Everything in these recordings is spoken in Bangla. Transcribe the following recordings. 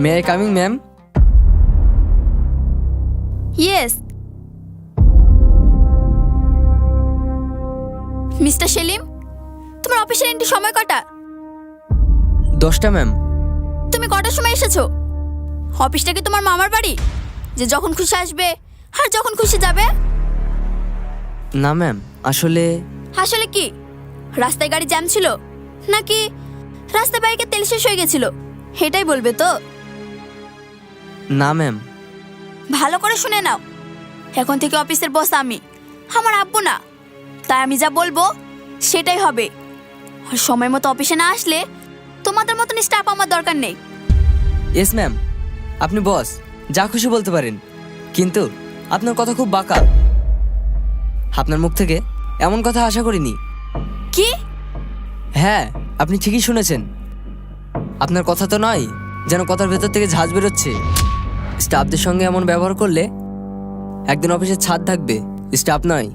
May I coming ma'am? Yes. Mister Salim, তোমার অফিসের এন্ট্রি সময় কটা? 10টা ম্যাম। তুমি কটার সময় এসেছো? অফিসটা কি তোমার মামার বাড়ি যে যখন খুশি আসবে আর যখন খুশি যাবে? না ম্যাম, আসলে আসলে কি, রাস্তায় গাড়ি জ্যাম ছিল নাকি রাস্তায় বাইকে তেল শেষ হয়ে গেছিল? এটাই বলবে তো? না ম্যাম। ভালো করে শুনে নাও, এখন থেকে অফিসের বস আমি, আমার আব্বু না। তাই আমি যা বলবো সেটাই হবে। আর সময় মতো অফিসে না আসলে তোমাদের মতন স্টাফ আমার দরকার নেই। ইয়েস ম্যাম, আপনি বস, যা খুশি বলতে পারেন, কিন্তু আপনার কথা খুব বাঁকা। আপনার মুখ থেকে এমন কথা আশা করিনি। কি? হ্যাঁ, আপনি ঠিকই শুনেছেন। আপনার কথা তো নয় যেন কথার ভেতর থেকে ঝাঁজ বেরোচ্ছে। স্টাফদের সঙ্গে এমন ব্যবহার করলে একদিন অফিসে ছাদ থাকবে, স্টাফ নয়।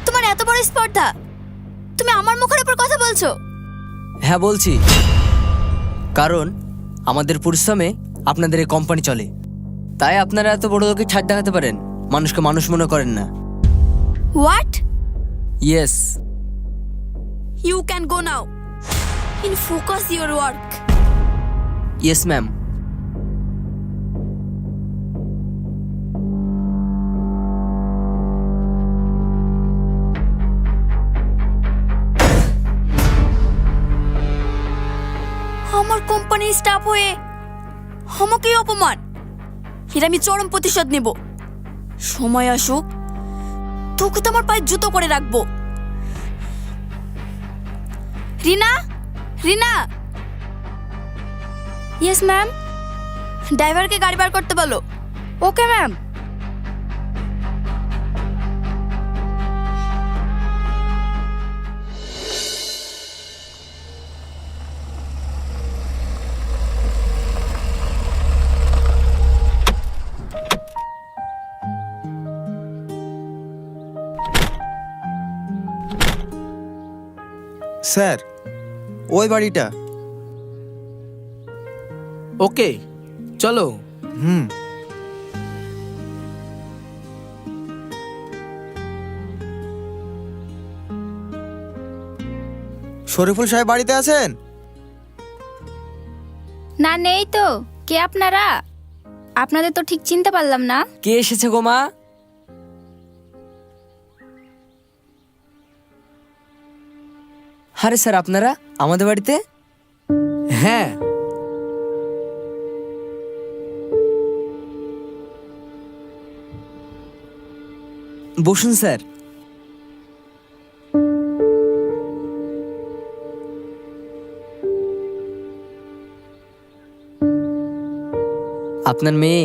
তোমার এত বড় স্পর্ধা, তুমি আমার মুখের উপর কথা বলছো? হ্যাঁ বলছি, কারণ আমাদের পরিশ্রমে আপনাদের এই কোম্পানি চলে। তাই আপনারা এত বড় লোকে ছাড় দেখাতে পারেন, মানুষকে মানুষ মনে করেন না। What? Yes. You can go now. In focus your work. Yes ma'am. আমার কোম্পানির স্টাফ হয়ে আমাকেই অপমান, এর আমি চরম প্রতিশোধ নেব। সময় আসুক, তোকে তো আমার পায়ে জুতো করে রাখবো। রিনা, রিনা। Yes ma'am. ড্রাইভারকে গাড়ি বার করতে বলো। Okay ma'am. স্যার, ওই বাড়িটা। ওকে, চলো। হুম। শরীফুল সাহেব বাড়িতে আছেন? না, নেই তো। কে আপনারা? আপনাদের তো ঠিক চিনতে পারলাম না। কে এসেছে গো মা? আরে স্যার, আপনারা আমাদের বাড়িতে? হ্যাঁ, বসুন স্যার। আপনার মেয়ে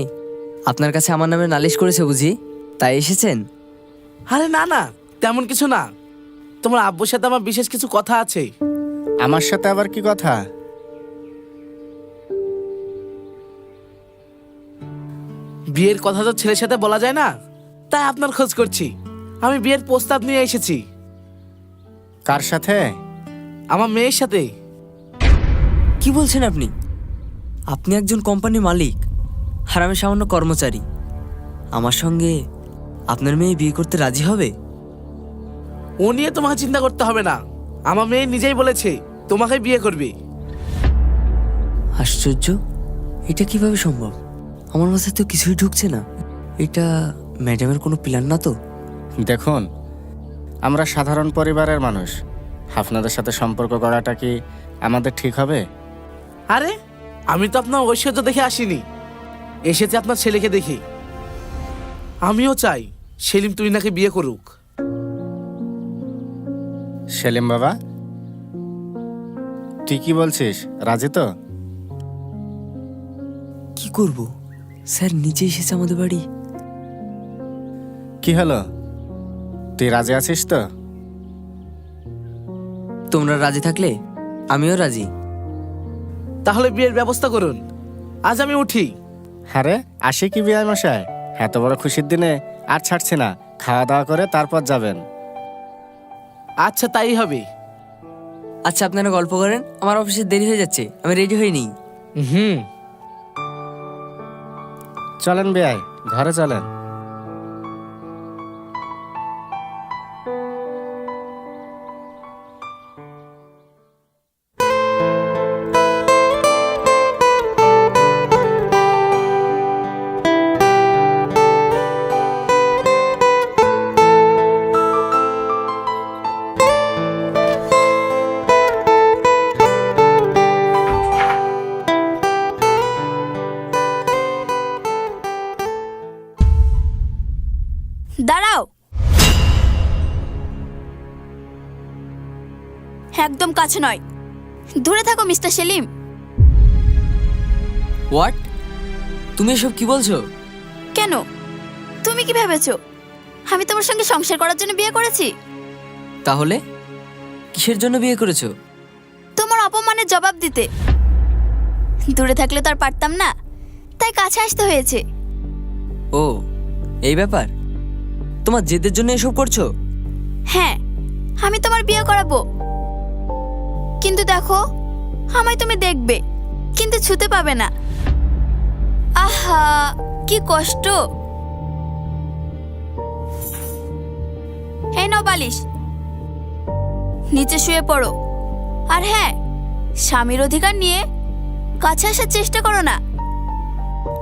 আপনার কাছে আমার নামে নালিশ করেছে বুঝি, তাই এসেছেন? আরে না না, তেমন কিছু না। তোমার আব্বুর সাথে আমার বিশেষ কিছু কথা আছে। আমার সাথে আবার কি কথা? বিয়ের কথা তো ছেলের সাথে বলা যায় না, তাই আপনার খোঁজ করছি। আমি বিয়ের প্রস্তাব নিয়ে এসেছি। কার সাথে? আমার মেয়ের সাথে। কি বলছেন আপনি? আপনি একজন কোম্পানির মালিক আর আমি সামান্য কর্মচারী। আমার সঙ্গে আপনার মেয়ে বিয়ে করতে রাজি হবে? ও নিয়ে তোমাকে চিন্তা করতে হবে না, আমার মেয়ে নিজেই বলেছে তোমাকে বিয়ে করবে। আশ্চর্য, এটা কিভাবে সম্ভব? আমার মাথায় তো কিছুই ঢুকছে না। এটা ম্যাডামের কোনো প্ল্যান না তো? দেখুন, আমরা সাধারণ পরিবারের মানুষ। আপনাদের সাথে সম্পর্ক করাটা কি আমাদের ঠিক হবে? আরে আমি তো আপনার ঐশ্বর্য দেখে আসিনি, এসেছে আপনার ছেলেকে দেখে। আমিও চাই সেলিম তুহিনাকে বিয়ে করুক। সেলিম বাবা, তুই কি বলছিস? রাজি তো? কি করব স্যার, নিচে এসেছে আমাদের বাড়ি। কি হলো, তুই রাজি আছিস তো? তোমরা রাজি থাকলে আমিও রাজি। তাহলে বিয়ের ব্যবস্থা করুন, আজ আমি উঠি। আরে আসি কি বিয়াই মশাই, এত বড় খুশির দিনে আর ছাড়ছি না। খাওয়া দাওয়া করে তারপর যাবেন। আচ্ছা, তাই হবে। আচ্ছা, আপনারা গল্প করেন, আমার অফিসে দেরি হয়ে যাচ্ছে, আমি রেডি হয়ে নিই। হুম। চলেন বেয়াই, ঘরে চলেন। দাঁড়াও, একদম কাছে নয়, দূরে থাকো মিস্টার সেলিম। হোয়াট? তুমি এসব কি বলছো? কেন, তুমি কি ভেবেছো আমি তোমার সঙ্গে সংসার করার জন্য বিয়ে করেছি? তাহলে কিসের জন্য বিয়ে করেছো? তোমার অপমানের জবাব দিতে। দূরে থাকলে তো আর পারতাম না, তাই কাছে আসতে হয়েছে। ও, এই ব্যাপার। তোমার জেদের জন্য এসব করছো? হ্যাঁ, আমি তোমার বিয়ে করাবো, কিন্তু দেখো, আমায় তুমি দেখবে কিন্তু ছুতে পাবে না। আহা, কি কষ্ট। এই নাও বালিশ, নিচে শুয়ে পড়ো। আর হ্যাঁ, স্বামীর অধিকার নিয়ে কাছে আসার চেষ্টা করো না,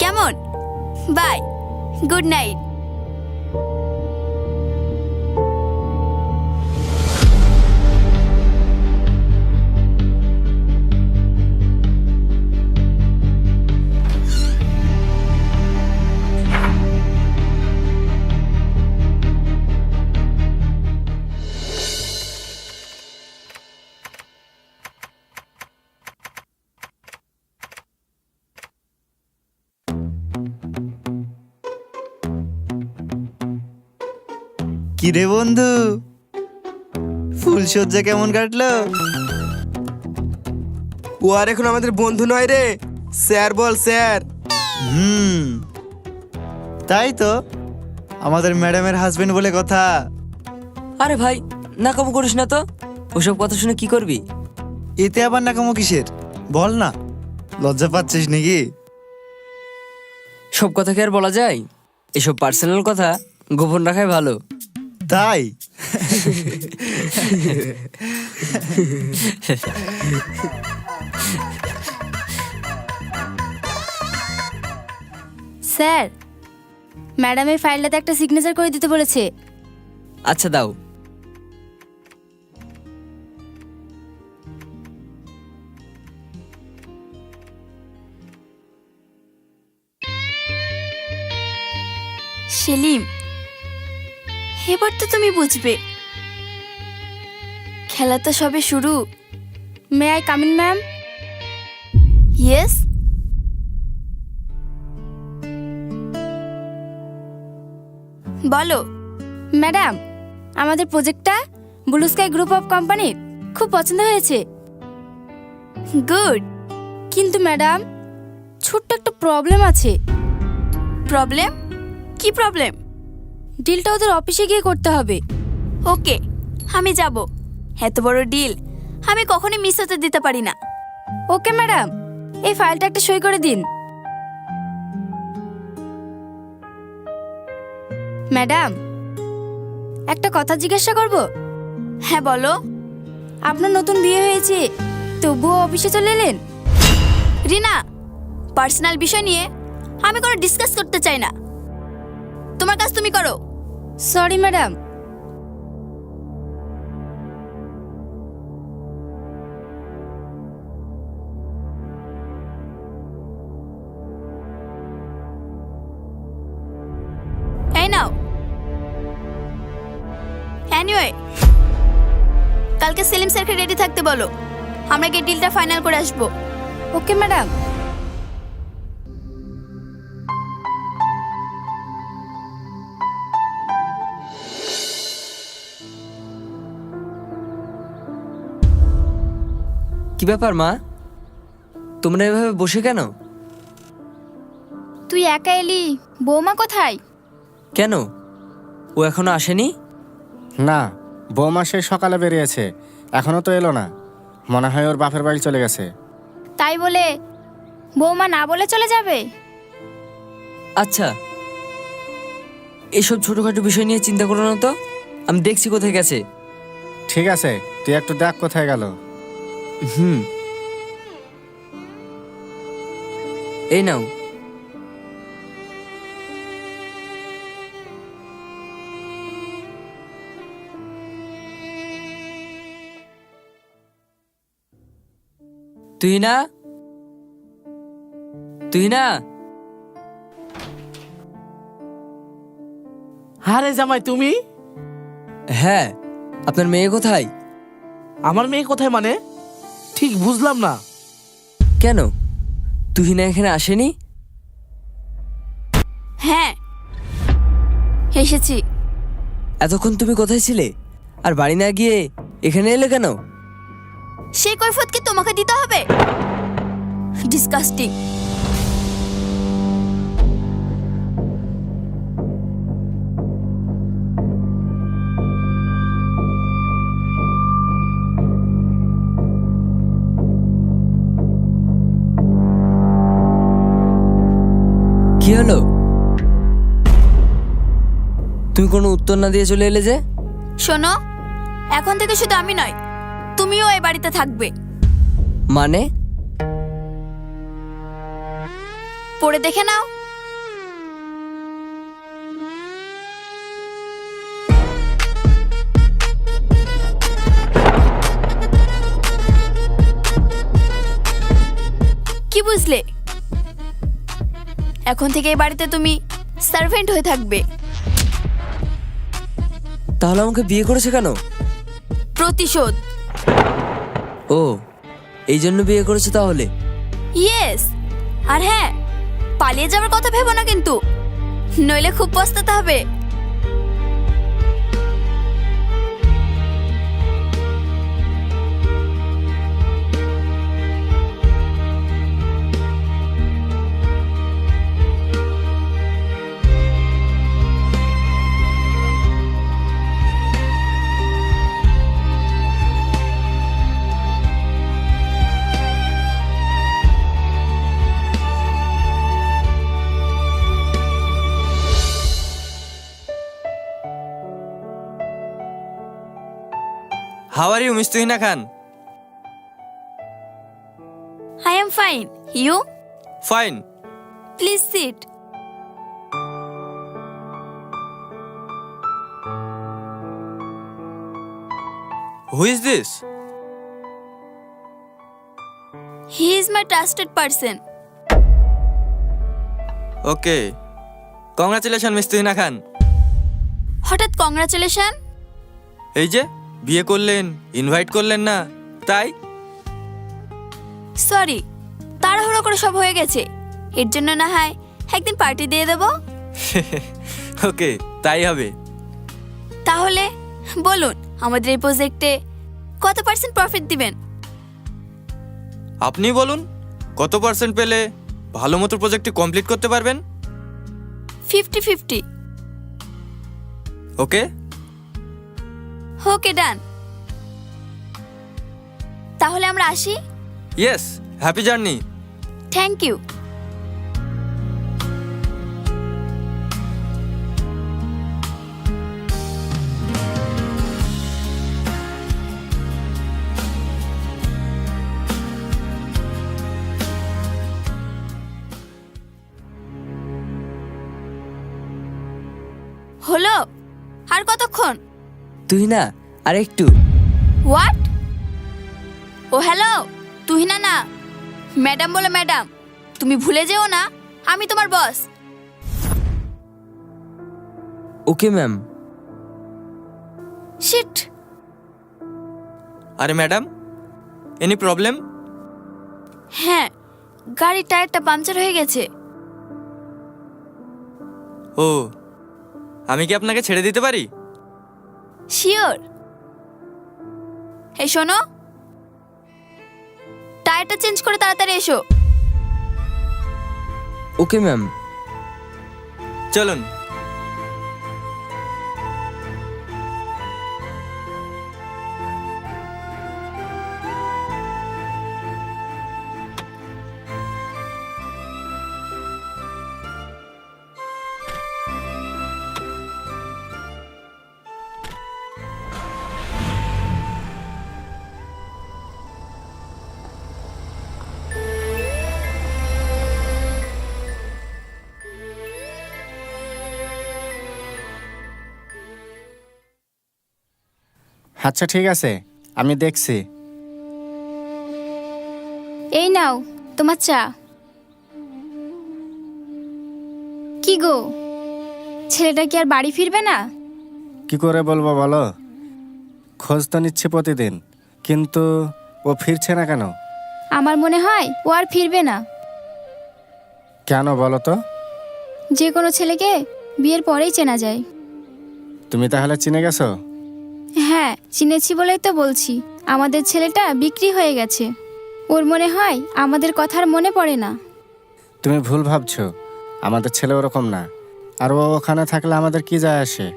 কেমন? Bye, good night. কি রে বন্ধু, ফুলসজ্জা কেমন কাটলো? ও আর এখন আমাদের বন্ধু নয় রে, স্যার বল স্যার। তাই তো, আমাদের ম্যাডামের হাজবেন্ড বলে কথা। আরে ভাই, নাকামো করিস না তো। ওসব কথা শুনে কি করবি? এতে আবার নাকামো কিসের? বল না, লজ্জা পাচ্ছিস নাকি? সব কথা কি আর বলা যায়? এসব পার্সোনাল কথা গোপন রাখাই ভালো। তাই? স্যার, ম্যাডাম এই ফাইলটাতে একটা সিগনেচার করে দিতে বলেছে। আচ্ছা, দাও। সেলিম, এবার তো তুমি বুঝবে, খেলা তো সবে শুরু। May I come in ma'am? Yes. বলো। ম্যাডাম, আমাদের প্রজেক্টটা ব্লু স্কাই গ্রুপ অফ কোম্পানির খুব পছন্দ হয়েছে। গুড। কিন্তু ম্যাডাম, ছোট্ট একটা প্রবলেম আছে। প্রবলেম? কি প্রবলেম? ডিলটা ওদের অফিসে গিয়ে করতে হবে। ওকে, আমি যাব। এত বড় ডিল আমি কখনোই মিস হতে দিতে পারি না। ওকে ম্যাডাম, এই ফাইলটা একটা সই করে দিন। ম্যাডাম, একটা কথা জিজ্ঞাসা করব? হ্যাঁ বলো। আপনার নতুন বিয়ে হয়েছে, তবুও অফিসে চলে এলেন? রিনা, পার্সোনাল বিষয় নিয়ে আমি কোনো ডিসকাস করতে চাই না। তোমার কাজ তুমি করো। Sorry madam. এই নাও। এনিওয়ে, কালকে সেলিম স্যারকে রেডি থাকতে বলো, আমরা গিয়ে ডিলটা ফাইনাল করে আসবো। Okay madam. কি ব্যাপার মা, তোমরা এভাবে বসে কেন? তুই একা এলি, বৌমা কোথায়? কেন, ও এখনো আসেনি? না, বৌমা সেই সকালে বেরিয়েছে, এখনো তো এলো না। মনে হয় ওর বাপের বাড়ি চলে গেছে। তাই বলে বৌমা না বলে চলে যাবে? আচ্ছা, এসব ছোটখাটো বিষয় নিয়ে চিন্তা করো না তো, আমি দেখছি কোথায় গেছে। ঠিক আছে, তুই একটু দেখ কোথায় গেল। হুম, এই নাও। তুই না, তুই না, আরে জামাই তুমি? হ্যাঁ, আপনার মেয়ে কোথায়? আমার মেয়ে কোথায় মানে? ঠিক বুঝলাম না। কেন, তুই না এখানে আসেনি? হ্যাঁ, এসেছি। এতক্ষণ তুমি কোথায় ছিলে, আর বাড়ি না গিয়ে এখানে এলে কেন? সেই কৈফিয়ত কি তোমাকে দিতে হবে? ডিসকাস্টিং। কি হলো? তুমি কোনো উত্তর না দিয়ে চলে এলে যে? শোনো, এখন থেকে শুধু আমি নয়, তুমিও এই বাড়িতে থাকবে। মানে? পড়ে দেখে নাও। কি বুঝলে? এখন থেকে এই বাড়িতে তুমি সার্ভেন্ট হয়ে থাকবে। তাহলে আমাকে বিয়ে করেছে কেন? প্রতিশোধ। ও, এই জন্য বিয়ে করেছে তাহলে? ইয়েস। আর হ্যাঁ, পালিয়ে যাওয়ার কথা ভেবো না কিন্তু, নইলে খুব পস্তাতে হবে। How are you, Miss Tuhina Khan? I am fine. You? Fine. Please sit. Who is this? He is my trusted person. Okay. Congratulations, Miss Tuhina Khan. হঠাৎ কংগ্রাচুলেশন? এই যে বিয়ে করলেন, ইনভাইট করলেন না, তাই? সরি, তাড়াহুড়ো করে সব হয়ে গেছে। এর জন্য না হয় একদিন পার্টি দিয়ে দেব। ওকে, তাই হবে। তাহলে বলুন, আমাদের এই প্রজেক্টে কত পার্সেন্ট প্রফিট দিবেন? আপনি বলুন, কত পার্সেন্ট পেলে ভালো মতো প্রজেক্টটি কমপ্লিট করতে পারবেন? 50-50। ওকে। ওকে, ডান। তাহলে আমরা আসি। Yes, happy journey. Thank you. হলো, আর কতক্ষণ? তুই না, আর একটু। হোয়াট? ও হ্যালো, তুহিনা না, ম্যাডাম বলো ম্যাডাম। তুমি ভুলে যেও না, আমি তোমার বস। Okay ma'am. শিট। আরে ম্যাডাম, এনি প্রবলেম? হ্যাঁ, গাড়ির টায়ারটা পাংচার হয়ে গেছে। ও, আমি কি আপনাকে ছেড়ে দিতে পারি? শিওর। এই শোনো, টায়ারটা চেঞ্জ করে তাড়াতাড়ি এসো। Okay ma'am. চলুন। আচ্ছা ঠিক আছে, আমি দেখছি। এই নাও তোমার চা। কি গো, ছেলেটা কি আর বাড়ি ফিরবে না? কি করে বলবো বলো, খোঁজ তো নিচ্ছে প্রতিদিন, কিন্তু ও ফিরছে না কেন? আমার মনে হয় ও আর ফিরবে না। কেন বলো তো? যে কোনো ছেলেকে বিয়ের পরেই চেনা যায়। তুমি তাহলে চিনে গেছো? হ্যাঁ, চিনেছি বলেই তো বলছি। আমাদের ছেলেটা বিক্রি হয়ে গেছে। ওর মনে হয় আমাদের কথা আর মনে পড়ে না। তুমি ভুল ভাবছো, আমাদের ছেলে ওরকম না। আর ও ওখানে থাকলে আমাদের কি যায় আসে?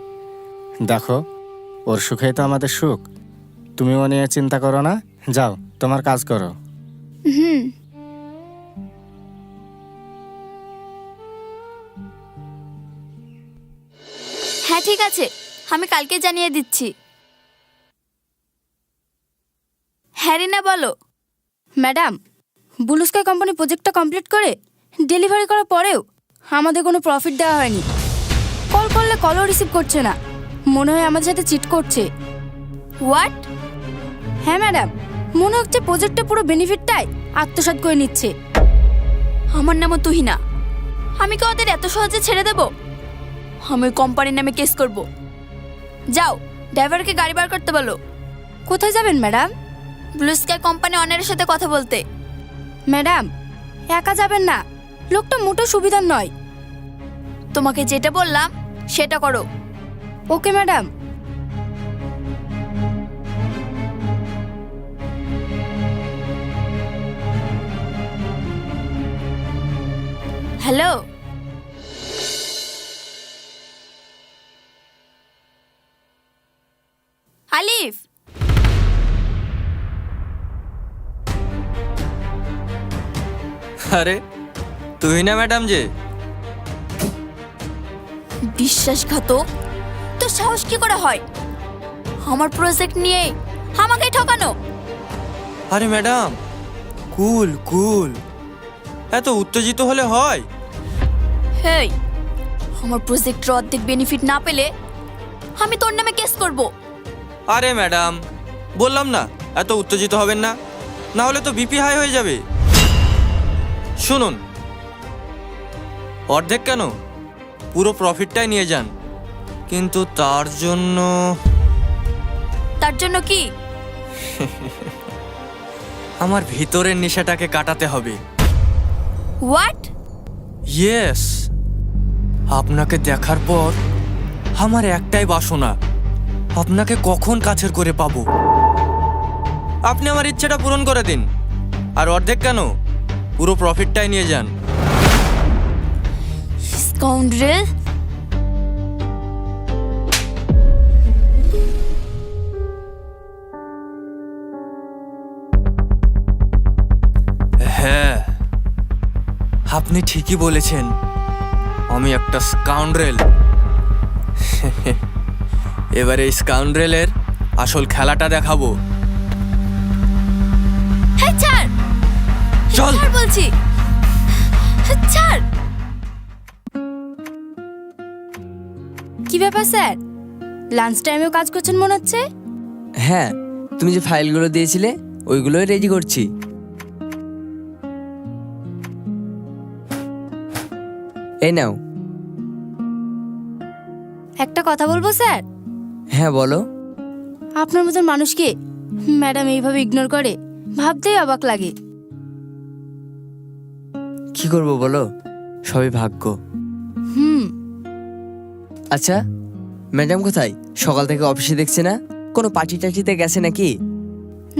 দেখো, ওর সুখেই তো আমাদের সুখ। তুমি ও নিয়ে চিন্তা করো না, যাও তোমার কাজ করো। হুম। হ্যাঁ ঠিক আছে, আমি কালকে জানিয়ে দিচ্ছি। হ্যাঁ রিনা বলো। ম্যাডাম, ব্লু স্কাই কোম্পানি প্রজেক্টটা কমপ্লিট করে ডেলিভারি করার পরেও আমাদের কোনো প্রফিট দেওয়া হয়নি। কল করলে কলও রিসিভ করছে না। মনে হয় আমাদের সাথে চিট করছে। হোয়াট? হ্যাঁ ম্যাডাম, মনে হচ্ছে প্রজেক্টের পুরো বেনিফিটটাই আত্মসাৎ করে নিচ্ছে। আমার নামও তুহিনা। আমি কি ওদের এত সহজে ছেড়ে দেব? আমি কোম্পানির নামে কেস করব। যাও, ড্রাইভারকে গাড়ি বার করতে বলো। কোথায় যাবেন ম্যাডাম? ব্লু স্কাই কোম্পানি অনারের সাথে কথা বলতে। ম্যাডাম, একা যাবেন না, লোকটা মোটো সুবিধার নয়। তোমাকে যেটা বললাম সেটা করো। Okay madam. হ্যালো, আলিফ। আরে তুই না ম্যাডাম যে? বিশ্বাসঘাতক, তো সাহস কি করে হয় আমার প্রজেক্ট নিয়ে আমাকে ঠকানো? আরে ম্যাডাম, কুল কুল, এত উত্তেজিত হলে হয়? হেই, আমার প্রজেক্টের অর্ধেক বেনিফিট না পেলে আমি তোর নামে কেস করব। আরে ম্যাডাম, বললাম না এত উত্তেজিত হবেন না, না হলে তো বিপি হাই হয়ে যাবে। শুনুন, অর্ধেক কেন, পুরো প্রফিটটাই নিয়ে যান, কিন্তু তার জন্য কি? আমার ভিতরের নেশাটাকে কাটাতে হবে। হোয়াট? ইয়েস, আপনাকে দেখার পর আমার একটাই বাসনা, আপনাকে কখন কাছের করে পাবো। আপনি আমার ইচ্ছেটা পূরণ করে দিন, আর অর্ধেক কেন, পুরো প্রফিটটাই নিয়ে যান। স্কাউন্ড্রেল। হ্যাঁ, আপনি ঠিকই বলেছেন, আমি একটা স্কাউন্ড্রেল। এবারে এই স্কাউন্ড্রেলের আসল খেলাটা দেখাবো। হ্যাঁ ছাড়, চল। ছাড় বলছি, ছাড়। কি ব্যাপার স্যার, লাঞ্চ টাইমেও কাজ করছেন মনে হচ্ছে? হ্যাঁ, তুমি যে ফাইলগুলো দিয়েছিলে ওইগুলোই রেডি করছি। এই নাও। একটা কথা বলবো স্যার? হ্যাঁ বলো। আপনার মতন মানুষকে ম্যাডাম এইভাবে ইগনোর করে ভাবতেই অবাক লাগে। কি করব বলো, সবই ভাগ্য। হুম। আচ্ছা, ম্যাডাম কোথায়? সকাল থেকে অফিসে দেখছে না, কোনো পার্টি টার্টিতে গেছে নাকি?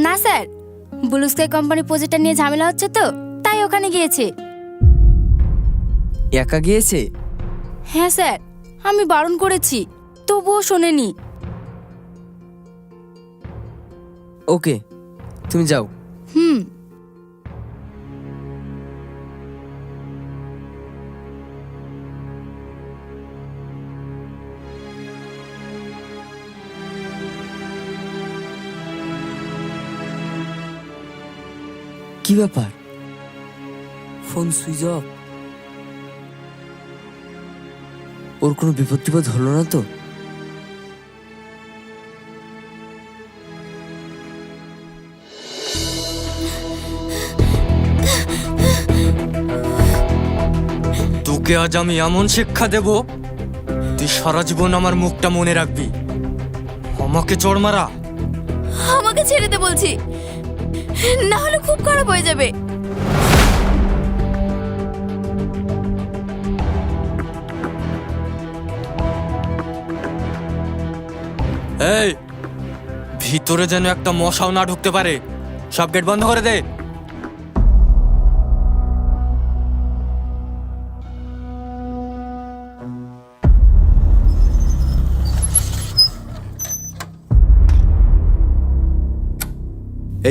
না স্যার, ব্লু স্কাই কোম্পানি প্রজেক্টটা নিয়ে ঝামেলা হচ্ছে তো, তাই ওখানে গিয়েছে। একা গিয়েছে? হ্যাঁ স্যার, আমি বারণ করেছি, তবুও শোনেনি। ওকে, তুমি যাও। হুম। কি ব্যাপার, ফোন সুইচ অফ? ওর কোনো বিপদ টিপদ হলো না তো? তোকে আজ আমি এমন শিক্ষা দেব, তুই সারা জীবন আমার মুখটা মনে রাখবি। আমাকে চড় মারা। আমাকে ছেড়ে দে বলছি, না হলে খুব খারাপ হয়ে যাবে। এই, ভিতরে যেন একটা মশাও না ঢুকতে পারে। সব গেট বন্ধ করে দে।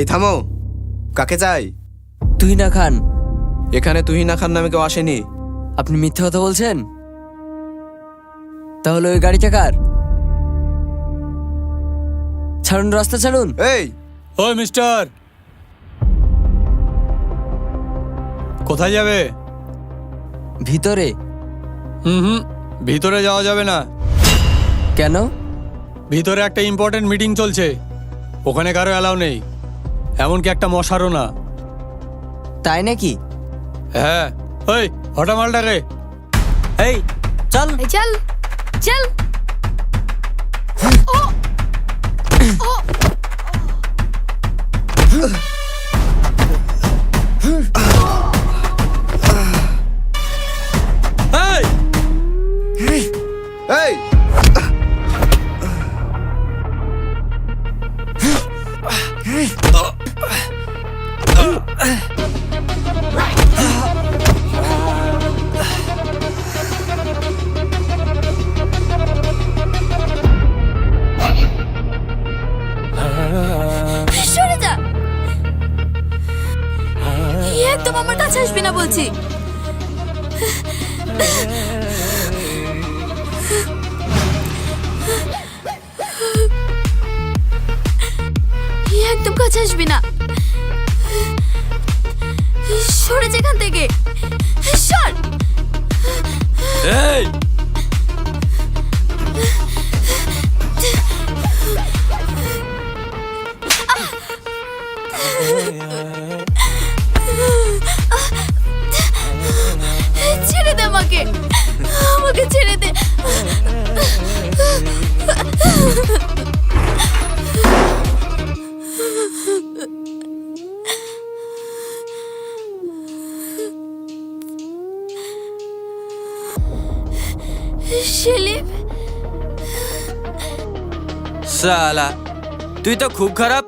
এই থামো, কাকে চাই? তুহিনা খান। এখানে তুহিনা খান নামে কেউ আসেনি। আপনি মিথ্যে কথা বলছেন? তাহলে ওই গাড়িটা কার? ছাড়ুন, রাস্তা ছাড়ুন। এই ওই মিস্টার, কোথায় যাবে? ভিতরে। হুম, ভিতরে যাওয়া যাবে না। কেন? ভিতরে একটা ইম্পর্টেন্ট মিটিং চলছে, ওখানে কারো অ্যালাউ নেই, এমনকি একটা মশারও না। তাই নাকি? হ্যাঁ, ওই হটা মালটা রে। এই চল। চল চল। এই, এই সরে যা, একদম আমার কাছে আসবি না বলছি। একদম কাছে আসবি না, সরে যেখান থেকে, সর। এই, ছেড়ে দে আমাকে, আমাকে ছেড়ে দে। সেলিম, শালা তুই তো খুব খারাপ।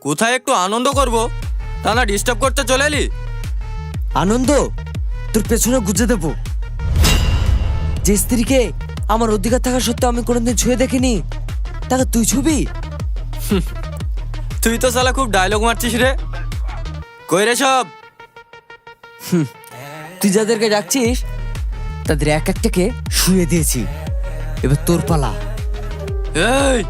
কোথায় একটু আনন্দ করব তা না ডিস্টার্ব করতে চলে এলি। আনন্দ? তোর পেছনে গুজে দেবো। যে স্ত্রীকে আমার অধিকার থাকা সত্ত্বেও আমি কোনোদিন ছুঁয়ে দেখিনি, তাকে তুই ছুবি? তুই তো শালা খুব ডায়লগ মারছিস রে। কই রে সব? তুই যাদেরকে ডাকছিস তাদের এক একটাকে শুয়ে দিয়েছি, এবার তোর পালা। এই,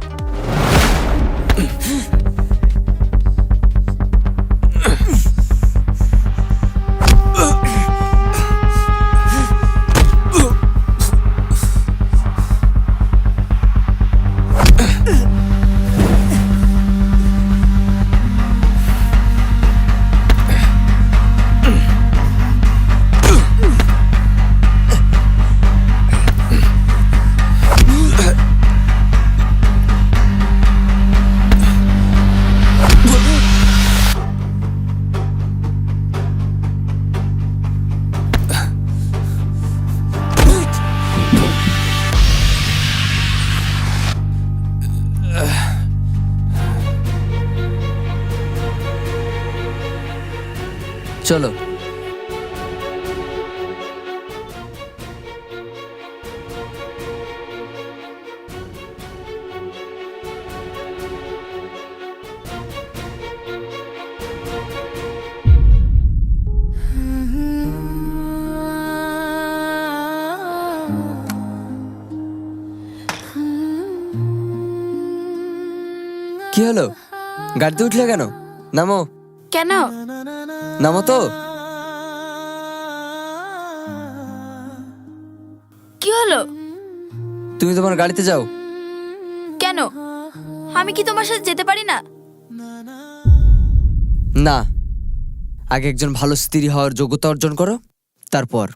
চলো। কি হলো? গাড়িতে উঠলে কেন? নামো। কেন? নামো তো। কি হলো? তুমি তোমার গাড়িতে যাও। কেন? আমি কি তোমার সাথে যেতে পারি না? না, আগে একজন ভালো স্ত্রী হওয়ার যোগ্যতা অর্জন করো, তারপর।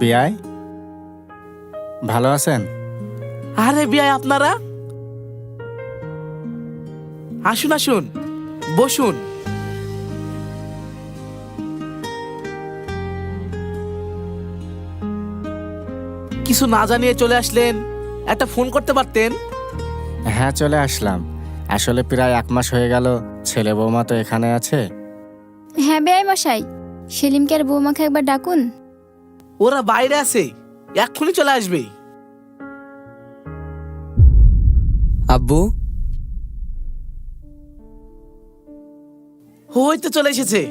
বিআই ভালো আছেন? আরে বিয়াই আপনারা আসুন আসুন, বসুন। কিছু না জানিয়ে চলে আসলেন, একটা ফোন করতে পারতেন। হ্যাঁ, চলে আসলাম। আসলে প্রায় 1 মাস হয়ে গেল, ছেলে বৌমা তো এখানে আছে। হ্যাঁ বেআই মশাই, সেলিমকে আর বৌমাকে একবার ডাকুন। ওরা বাইরে আছে, এক্ষুনি চলে আসবে। আব্বু, ওই তো চলে এসেছে।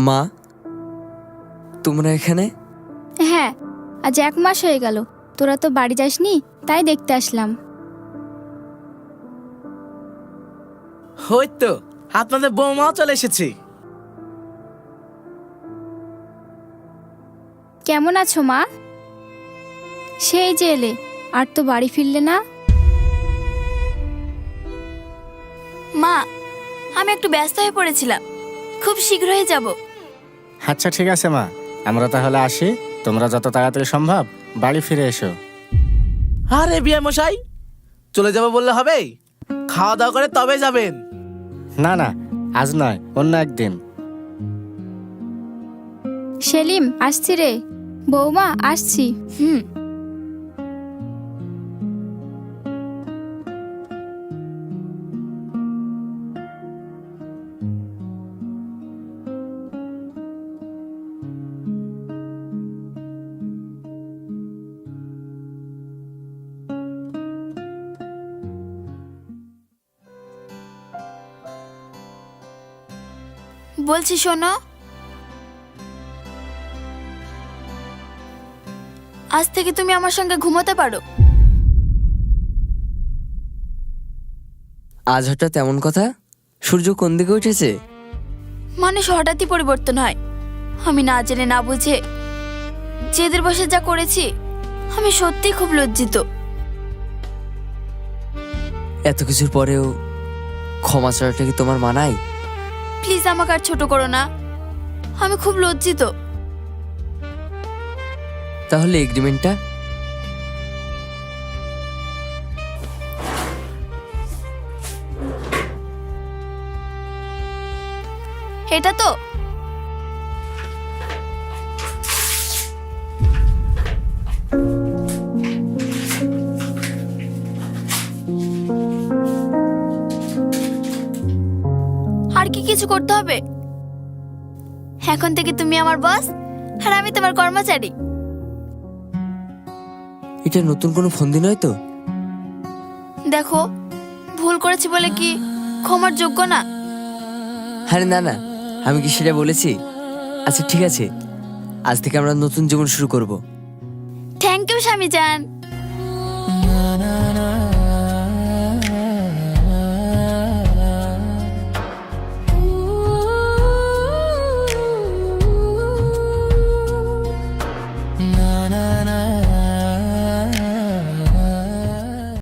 মা, তোমরা এখানে? হ্যাঁ, আজ 1 মাস হয়ে গেল, তোরা তো বাড়ি যাসনি, তাই দেখতে আসলাম। ওই তো আপনাদের বৌমাও চলে এসেছে। কেমন আছো মা? সেই যে এলে, আর তো বাড়ি ফিরলে না। মা, আমি একটু ব্যস্ত হয়ে পড়েছিলাম, খুব শীঘ্রই যাব। আচ্ছা ঠিক আছে মা, আমরা তাহলে আসি। তোমরা যত তাড়াতাড়ি সম্ভব বাড়ি ফিরে এসো। আরে বিয়া মশাই, চলে যাবো বললে হবে? খাওয়া দাওয়া করে তবে যাবেন। না না, আজ নয়, অন্য একদিন। সেলিম আসছি রে, বৌমা আসছি। বলছি শোনো, আজ থেকে তুমি আমার সঙ্গে ঘুমোতে পারো। আজ হঠাৎ এমন কথা? সূর্য কোন দিকে উঠেছে? মানুষ হঠাৎই পরিবর্তন হয়। আমি না জেনে না বুঝে জেদের বসে যা করেছি, আমি সত্যিই খুব লজ্জিত। এত কিছুর পরেও ক্ষমা চাওয়াটা কি তোমার মানায়? প্লিজ আমাকে আর ছোট করো না, আমি খুব লজ্জিত। তাহলে এগ্রিমেন্টটা? এটা তো আর কি কিছু করতে হবে? এখন থেকে তুমি আমার বস আর আমি তোমার কর্মচারী। এটা নতুন কোনো ফন্দি নয় তো? দেখো, ভুল করেছি বলে কি ক্ষমার যোগ্য না? আরে না না, আমি কি সেটা বলেছি? আচ্ছা ঠিক আছে, আজ থেকে আমরা নতুন জীবন শুরু করব। থ্যাংক ইউ স্বামী জান।